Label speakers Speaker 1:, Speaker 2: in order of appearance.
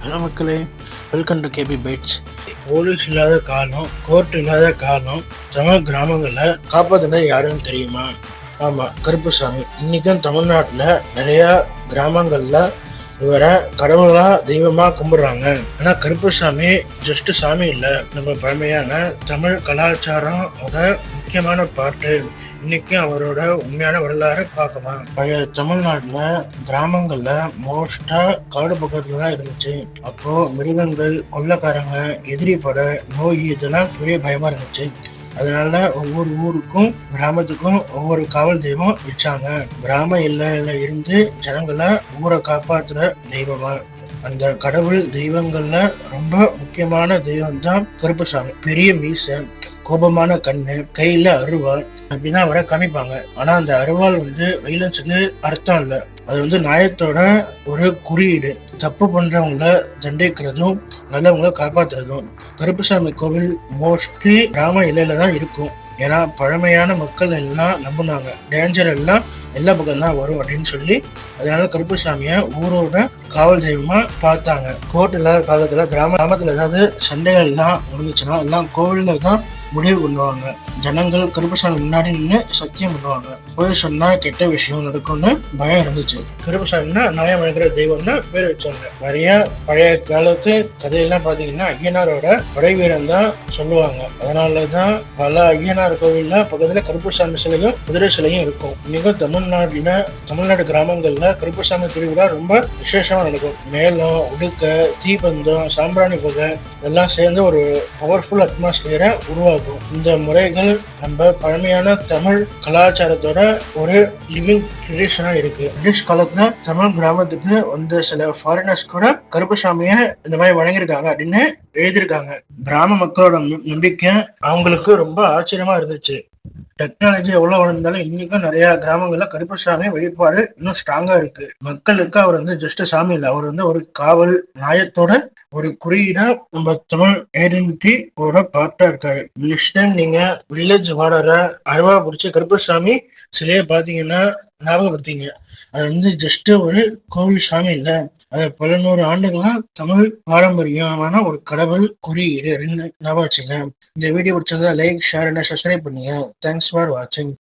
Speaker 1: Hello மக்களே, welcome to KB bytes. Police இல்லாத காலம், கோர்ட் இல்லாத காலம், தமிழ் கிராமங்களில் காப்பாற்றினது யாருன்னு தெரியுமா? ஆமாம், கருப்புசாமி. இன்றைக்கும் தமிழ்நாட்டில் நிறையா கிராமங்களில் இவரை கடவுளா தெய்வமாக கும்பிட்றாங்க. ஆனால் கருப்புசாமி ஜஸ்ட் சாமி இல்லை, நம்ம பழமையான தமிழ் கலாச்சாரோட முக்கியமான பார்ட்டு. இன்னைக்கும் அவரோட உண்மையான வரலாறு பார்க்கலாம். பழைய தமிழ்நாட்டில் கிராமங்களில் மோஸ்டா காடு பக்கத்துல தான் இருந்துச்சு. அப்போ மிருகங்கள், கொள்ளைக்காரங்க, எதிரி படை, நோய் இதெல்லாம் பெரிய பயமா இருந்துச்சு. அதனால ஒவ்வொரு ஊருக்கும் கிராமத்துக்கும் ஒவ்வொரு காவல் தெய்வம் வச்சாங்க. கிராம எல்லையில இருந்து ஜனங்களை ஊரை காப்பாத்துற தெய்வமா. அந்த கடவுள் தெய்வங்கள்ல ரொம்ப முக்கியமான தெய்வம் தான் கருப்புசாமி. பெரிய மீசை, கோபமான கண்ணு, கையில அருவாள், அப்படிதான் அவரை காமிப்பாங்க. ஆனா அந்த அருவாள் வைலன்ஸுக்கு அர்த்தம் இல்லை, அது நியாயத்தோட ஒரு குறியீடு. தப்பு பண்றவங்கள தண்டிக்கிறதும் நல்லவங்களை காப்பாத்துறதும். கருப்புசாமி கோவில் மோஸ்ட்லி கிராம எல்லையில தான் இருக்கும். ஏன்னா பழமையான மக்கள் எல்லாம் நம்பினாங்க, டேஞ்சர் எல்லாம் எல்லா பக்கம் தான் வரும் அப்படின்னு சொல்லி. அதனால கருப்புசாமிய ஊரோட காவல் தெய்வமா பார்த்தாங்க. கோர்ட் இல்லாத காலத்துல கிராமத்துல ஏதாவது சண்டைகள் எல்லாம் முடிஞ்சுச்சுன்னா எல்லாம் கோவில்ல தான் முடிவு பண்ணுவாங்க. ஜனங்கள் கருப்புசாமி முன்னாடி நின்று சத்தியம் பண்ணுவாங்க. போய் சொன்னா கெட்ட விஷயம் நடக்கும்னு பயம் இருந்துச்சு. கருப்புசாமின்னா நியாயம் வழங்குற தெய்வம்னு பேர் வச்சாங்க. நிறைய பழைய காலத்து கதையெல்லாம் பாத்தீங்கன்னா ஐயனாரோட படை வீரம் தான் சொல்லுவாங்க. அதனாலதான் பல ஐயனார் கோவில்ல பக்கத்துல கருப்புசாமி சிலையும் குதிரை சிலையும் இருக்கும். இன்னைக்கும் தமிழ்நாடு கிராமங்கள்ல கருப்புசாமி திருவிழா ரொம்ப விசேஷமா நடக்கும். மேளம், உடுக்க, தீபந்தம், சாம்பிராணி புகை இதெல்லாம் சேர்ந்து ஒரு பவர்ஃபுல் அட்மாஸ்பியரை உருவாக்கும். இந்த முறைகள் நம்ம பழமையான தமிழ் கலாச்சாரத்தோட ஒரு லிவிங் ட்ரெடிஷனா இருக்கு. பிரிட்டிஷ் காலத்துல தமிழ் கிராமத்துக்கு வந்த சில ஃபாரினர்ஸ் கூட கருப்புசாமிய இந்த மாதிரி வணங்கியிருக்காங்க அப்படின்னு எழுதியிருக்காங்க. கிராம மக்களோட நம்பிக்கை அவங்களுக்கு ரொம்ப ஆச்சரியமா இருந்துச்சு. டெக்னாலஜி எவ்வளவு வளர்ந்தாலும் இன்னைக்கும் நிறைய கிராமங்கள்ல கருப்பசாமி வழிபாடு இன்னும் ஸ்ட்ராங்கா இருக்கு. மக்களுக்கு அவர் ஜஸ்ட் சாமி இல்லை, அவர் ஒரு காவல் நியாயத்தோட ஒரு குறியீடா நம்ம தமிழ் ஐடென்டிட்டியோட பார்ட்டா இருக்காரு. நெக்ஸ்ட் டைம் நீங்க வில்லேஜ் வாடற அருவா பிடிச்ச கருப்பசாமி சிலையை பாத்தீங்கன்னா ஞாபகப்படுத்திங்க. அது ஜஸ்ட் ஒரு கோவில் சாமி இல்லை, அது பல நூறு ஆண்டுகளா தமிழ் பாரம்பரியமான ஒரு கடவுள் குறியீடு அப்படின்னு ஞாபகம் வச்சுங்க. இந்த வீடியோ பிடிச்சிருந்தா லைக், ஷேர் அண்ட் சப்ஸ்கிரைப் பண்ணுங்க. தேங்க்ஸ் ஃபார் வாட்சிங்.